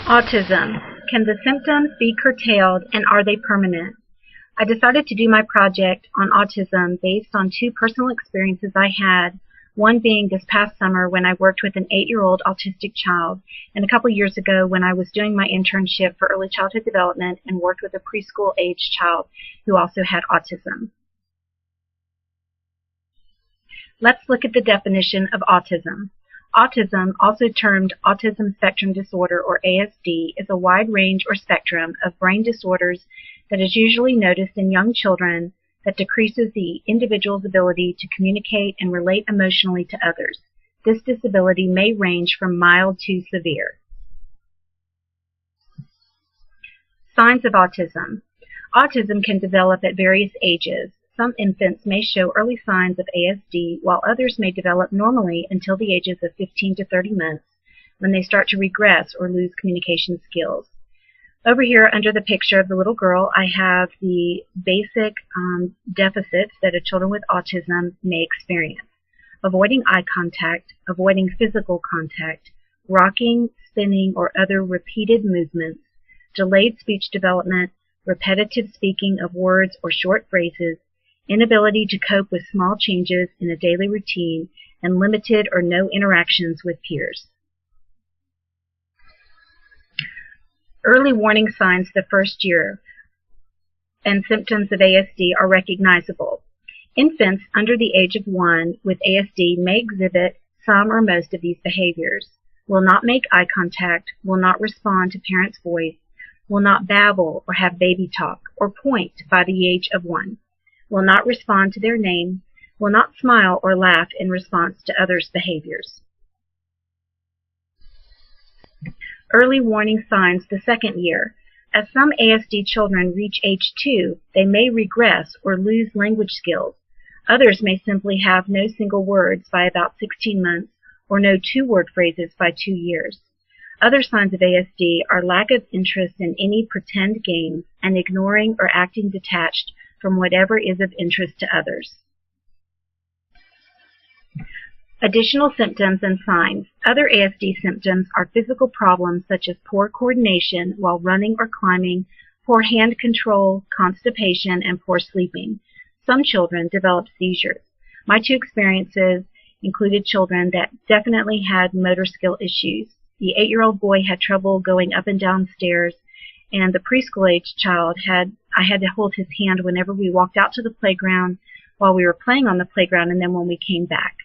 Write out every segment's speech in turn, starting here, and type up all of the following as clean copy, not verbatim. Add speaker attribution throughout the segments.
Speaker 1: Autism. Can the symptoms be curtailed and are they permanent? I decided to do my project on autism based on two personal experiences I had, one being this past summer when I worked with an 8-year-old autistic child, and a couple years ago when I was doing my internship for early childhood development and worked with a preschool-age child who also had autism. Let's look at the definition of autism. Autism, also termed autism spectrum disorder or ASD, is a wide range or spectrum of brain disorders that is usually noticed in young children that decreases the individual's ability to communicate and relate emotionally to others. This disability may range from mild to severe. Signs of autism. Autism can develop at various ages. Some infants may show early signs of ASD, while others may develop normally until the ages of 15 to 30 months, when they start to regress or lose communication skills. Over here, under the picture of the little girl, I have the basic deficits that a children with autism may experience. Avoiding eye contact, avoiding physical contact, rocking, spinning, or other repeated movements, delayed speech development, repetitive speaking of words or short phrases, inability to cope with small changes in a daily routine, and limited or no interactions with peers. Early warning signs the first year and symptoms of ASD are recognizable. Infants under the age of 1 with ASD may exhibit some or most of these behaviors, will not make eye contact, will not respond to parents' voice, will not babble or have baby talk or point by the age of 1. Will not respond to their name, will not smile or laugh in response to others' behaviors. Early warning signs the second year. As some ASD children reach age 2, they may regress or lose language skills. Others may simply have no single words by about 16 months or no two-word phrases by 2 years. Other signs of ASD are lack of interest in any pretend games and ignoring or acting detached from whatever is of interest to others. Additional symptoms and signs. Other ASD symptoms are physical problems such as poor coordination while running or climbing, poor hand control, constipation, and poor sleeping. Some children develop seizures. My two experiences included children that definitely had motor skill issues. The 8-year-old boy had trouble going up and down stairs, and the preschool-age child I had to hold his hand whenever we walked out to the playground, while we were playing on the playground, and then when we came back.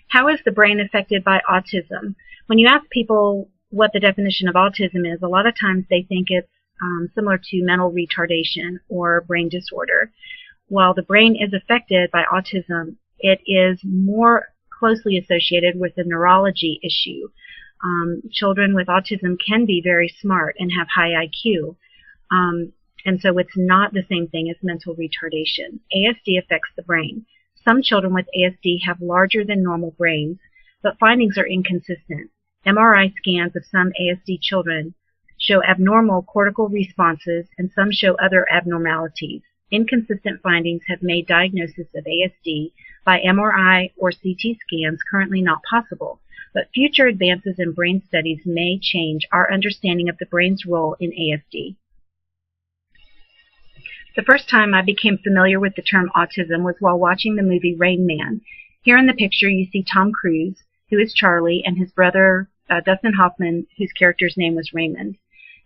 Speaker 1: How is the brain affected by autism? When you ask people what the definition of autism is, a lot of times they think it's similar to mental retardation or brain disorder. While the brain is affected by autism, it is more closely associated with a neurology issue. Children with autism can be very smart and have high IQ, and so it's not the same thing as mental retardation. ASD affects the brain. Some children with ASD have larger than normal brains, but findings are inconsistent. MRI scans of some ASD children show abnormal cortical responses, and some show other abnormalities. Inconsistent findings have made diagnosis of ASD by MRI or CT scans currently not possible, but future advances in brain studies may change our understanding of the brain's role in ASD. The first time I became familiar with the term autism was while watching the movie Rain Man. Here in the picture you see Tom Cruise, who is Charlie, and his brother Dustin Hoffman, whose character's name was Raymond.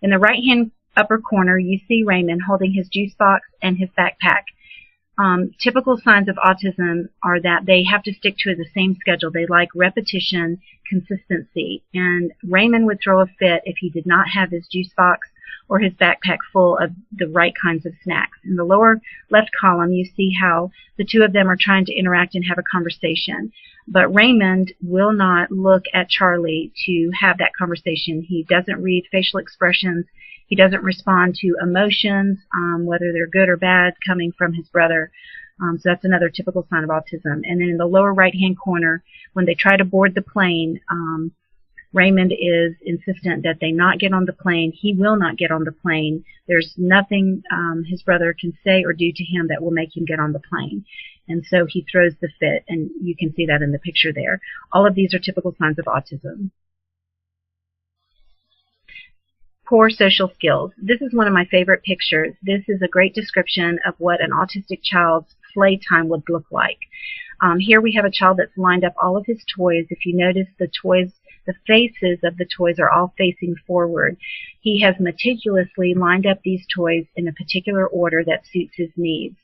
Speaker 1: In the right-hand upper corner you see Raymond holding his juice box and his backpack. Typical signs of autism are that they have to stick to the same schedule. They like repetition, consistency, and Raymond would throw a fit if he did not have his juice box or his backpack full of the right kinds of snacks. In the lower left column, you see how the two of them are trying to interact and have a conversation. But Raymond will not look at Charlie to have that conversation. He doesn't read facial expressions. He doesn't respond to emotions, whether they're good or bad, coming from his brother. So that's another typical sign of autism. And then in the lower right-hand corner, when they try to board the plane, Raymond is insistent that they not get on the plane. He will not get on the plane. There's nothing his brother can say or do to him that will make him get on the plane. And so he throws the fit, and you can see that in the picture there. All of these are typical signs of autism. Poor social skills. This is one of my favorite pictures. This is a great description of what an autistic child's playtime would look like. Here we have a child that's lined up all of his toys. If you notice, the faces of the toys are all facing forward. He has meticulously lined up these toys in a particular order that suits his needs.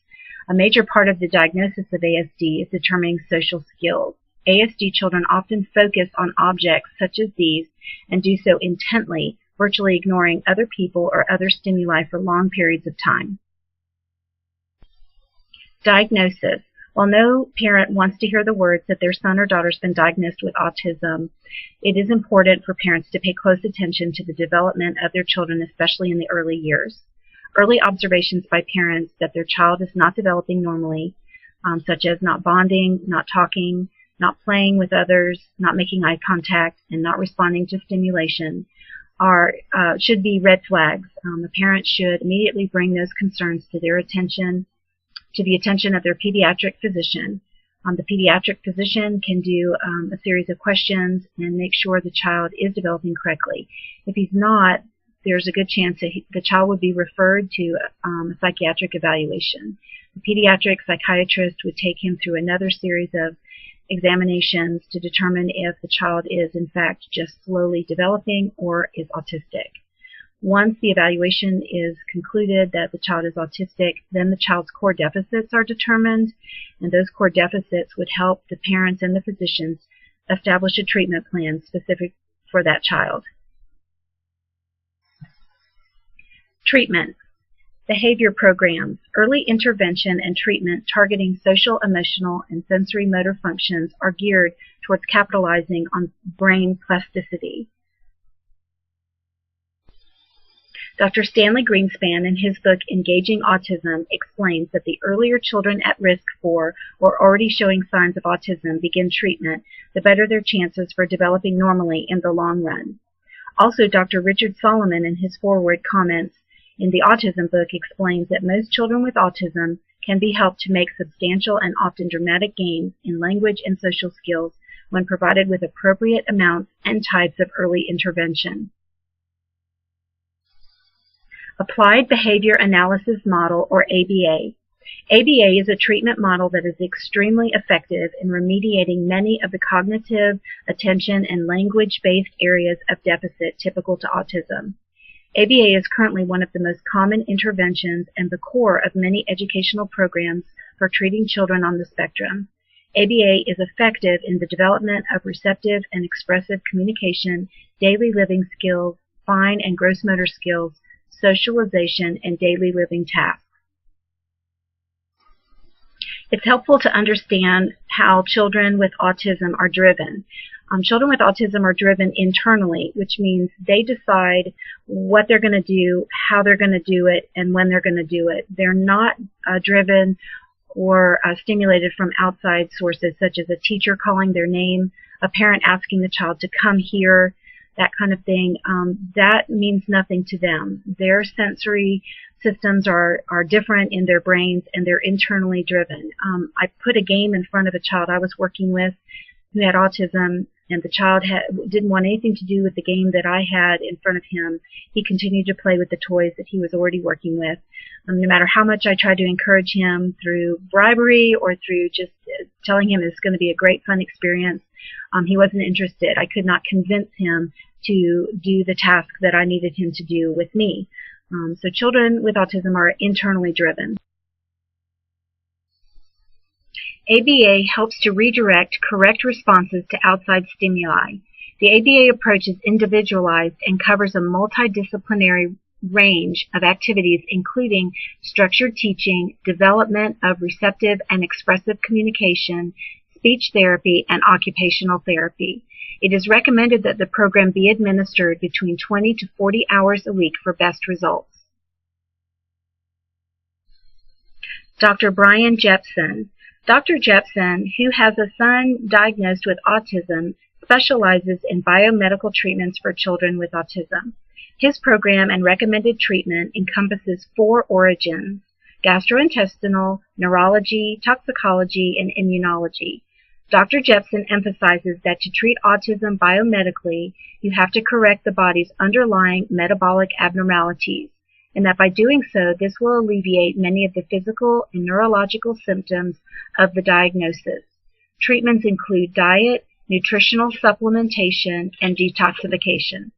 Speaker 1: A major part of the diagnosis of ASD is determining social skills. ASD children often focus on objects such as these and do so intently, virtually ignoring other people or other stimuli for long periods of time. Diagnosis. While no parent wants to hear the words that their son or daughter's been diagnosed with autism, it is important for parents to pay close attention to the development of their children, especially in the early years. Early observations by parents that their child is not developing normally, such as not bonding, not talking, not playing with others, not making eye contact, and not responding to stimulation, should be red flags. The parent should immediately bring those concerns to the attention of their pediatric physician. The pediatric physician can do a series of questions and make sure the child is developing correctly. If he's not, there's a good chance that the child would be referred to a psychiatric evaluation. The pediatric psychiatrist would take him through another series of examinations to determine if the child is in fact just slowly developing or is autistic. Once the evaluation is concluded that the child is autistic, then the child's core deficits are determined, and those core deficits would help the parents and the physicians establish a treatment plan specific for that child. Treatment. Behavior programs. Early intervention and treatment targeting social, emotional, and sensory motor functions are geared towards capitalizing on brain plasticity. Dr. Stanley Greenspan, in his book Engaging Autism, explains that the earlier children at risk for or already showing signs of autism begin treatment, the better their chances for developing normally in the long run. Also, Dr. Richard Solomon, in his foreword comments in the autism book, explains that most children with autism can be helped to make substantial and often dramatic gains in language and social skills when provided with appropriate amounts and types of early intervention. Applied Behavior Analysis Model, or ABA. ABA is a treatment model that is extremely effective in remediating many of the cognitive, attention, and language-based areas of deficit typical to autism. ABA is currently one of the most common interventions and the core of many educational programs for treating children on the spectrum. ABA is effective in the development of receptive and expressive communication, daily living skills, fine and gross motor skills, socialization, and daily living tasks. It's helpful to understand how children with autism are driven. Children with autism are driven internally, which means they decide what they're going to do, how they're going to do it, and when they're going to do it. They're not driven or stimulated from outside sources, such as a teacher calling their name, a parent asking the child to come here, that kind of thing. That means nothing to them. Their sensory systems are different in their brains, and they're internally driven. I put a game in front of a child I was working with who had autism, and the child didn't want anything to do with the game that I had in front of him. He continued to play with the toys that he was already working with. No matter how much I tried to encourage him through bribery or through just telling him it's going to be a great fun experience, he wasn't interested. I could not convince him to do the task that I needed him to do with me. So children with autism are internally driven. ABA helps to redirect correct responses to outside stimuli. The ABA approach is individualized and covers a multidisciplinary range of activities, including structured teaching, development of receptive and expressive communication, speech therapy, and occupational therapy. It is recommended that the program be administered between 20 to 40 hours a week for best results. Dr. Brian Jepson. Dr. Jepson, who has a son diagnosed with autism, specializes in biomedical treatments for children with autism. His program and recommended treatment encompasses 4 origins: gastrointestinal, neurology, toxicology, and immunology. Dr. Jepson emphasizes that to treat autism biomedically, you have to correct the body's underlying metabolic abnormalities, and that by doing so, this will alleviate many of the physical and neurological symptoms of the diagnosis. Treatments include diet, nutritional supplementation, and detoxification.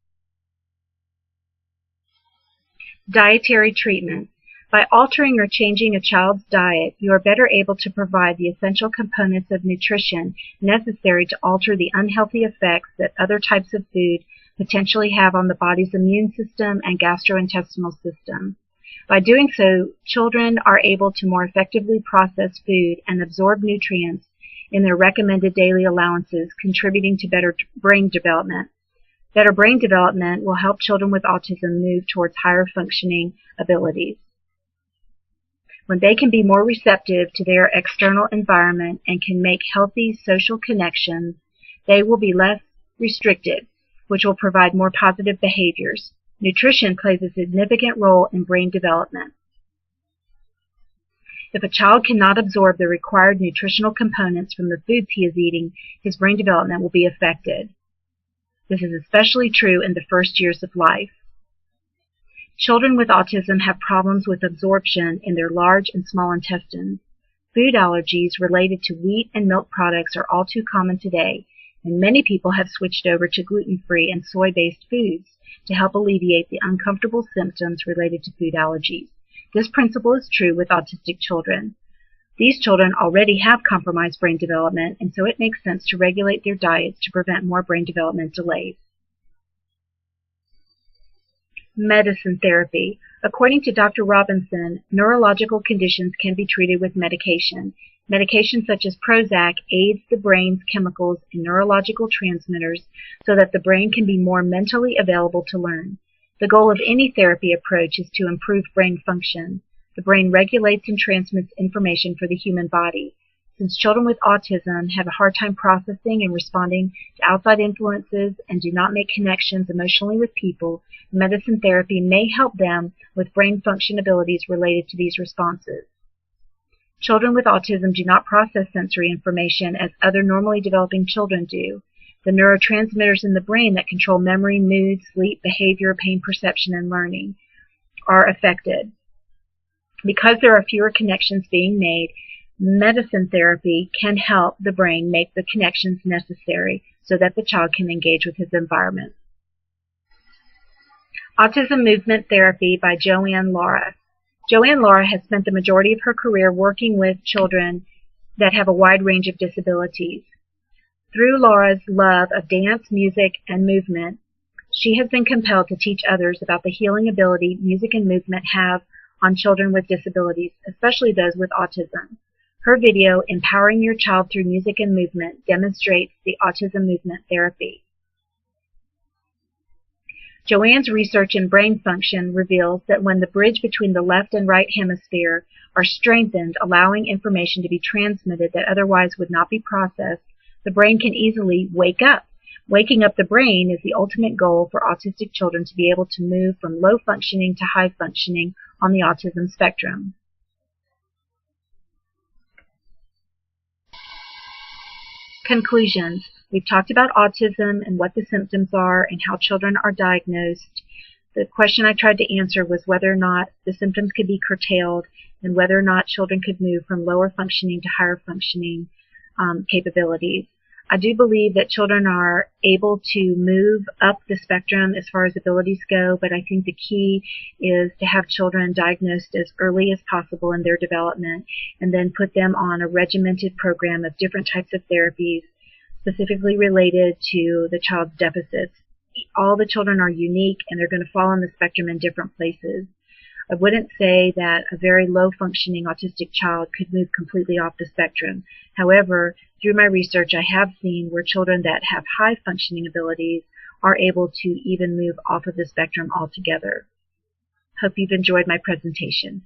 Speaker 1: Dietary treatment. By altering or changing a child's diet, you are better able to provide the essential components of nutrition necessary to alter the unhealthy effects that other types of food potentially have on the body's immune system and gastrointestinal system. By doing so, children are able to more effectively process food and absorb nutrients in their recommended daily allowances, contributing to better brain development. Better brain development will help children with autism move towards higher functioning abilities. When they can be more receptive to their external environment and can make healthy social connections, they will be less restricted, which will provide more positive behaviors. Nutrition plays a significant role in brain development. If a child cannot absorb the required nutritional components from the foods he is eating, his brain development will be affected. This is especially true in the first years of life. Children with autism have problems with absorption in their large and small intestines. Food allergies related to wheat and milk products are all too common today, and many people have switched over to gluten-free and soy-based foods to help alleviate the uncomfortable symptoms related to food allergies. This principle is true with autistic children. These children already have compromised brain development, and so it makes sense to regulate their diets to prevent more brain development delays. Medicine therapy. According to Dr. Robinson, neurological conditions can be treated with medication. Medication such as Prozac aids the brain's chemicals and neurological transmitters so that the brain can be more mentally available to learn. The goal of any therapy approach is to improve brain function. The brain regulates and transmits information for the human body. Since children with autism have a hard time processing and responding to outside influences and do not make connections emotionally with people, medicine therapy may help them with brain function abilities related to these responses. Children with autism do not process sensory information as other normally developing children do. The neurotransmitters in the brain that control memory, mood, sleep, behavior, pain perception, and learning are affected. Because there are fewer connections being made, medicine therapy can help the brain make the connections necessary so that the child can engage with his environment. Autism Movement Therapy by Joanne Lara. Joanne Lara has spent the majority of her career working with children that have a wide range of disabilities. Through Lara's love of dance, music, and movement, she has been compelled to teach others about the healing ability music and movement have on children with disabilities, especially those with autism. Her video, Empowering Your Child Through Music and Movement, demonstrates the autism movement therapy. Joanne's research in brain function reveals that when the bridge between the left and right hemisphere are strengthened, allowing information to be transmitted that otherwise would not be processed, the brain can easily wake up. Waking up the brain is the ultimate goal for autistic children to be able to move from low functioning to high functioning on the autism spectrum. Conclusions. We've talked about autism and what the symptoms are and how children are diagnosed. The question I tried to answer was whether or not the symptoms could be curtailed and whether or not children could move from lower functioning to higher functioning capabilities. I do believe that children are able to move up the spectrum as far as abilities go, but I think the key is to have children diagnosed as early as possible in their development and then put them on a regimented program of different types of therapies specifically related to the child's deficits. All the children are unique and they're going to fall on the spectrum in different places. I wouldn't say that a very low-functioning autistic child could move completely off the spectrum. However, through my research, I have seen where children that have high-functioning abilities are able to even move off of the spectrum altogether. Hope you've enjoyed my presentation.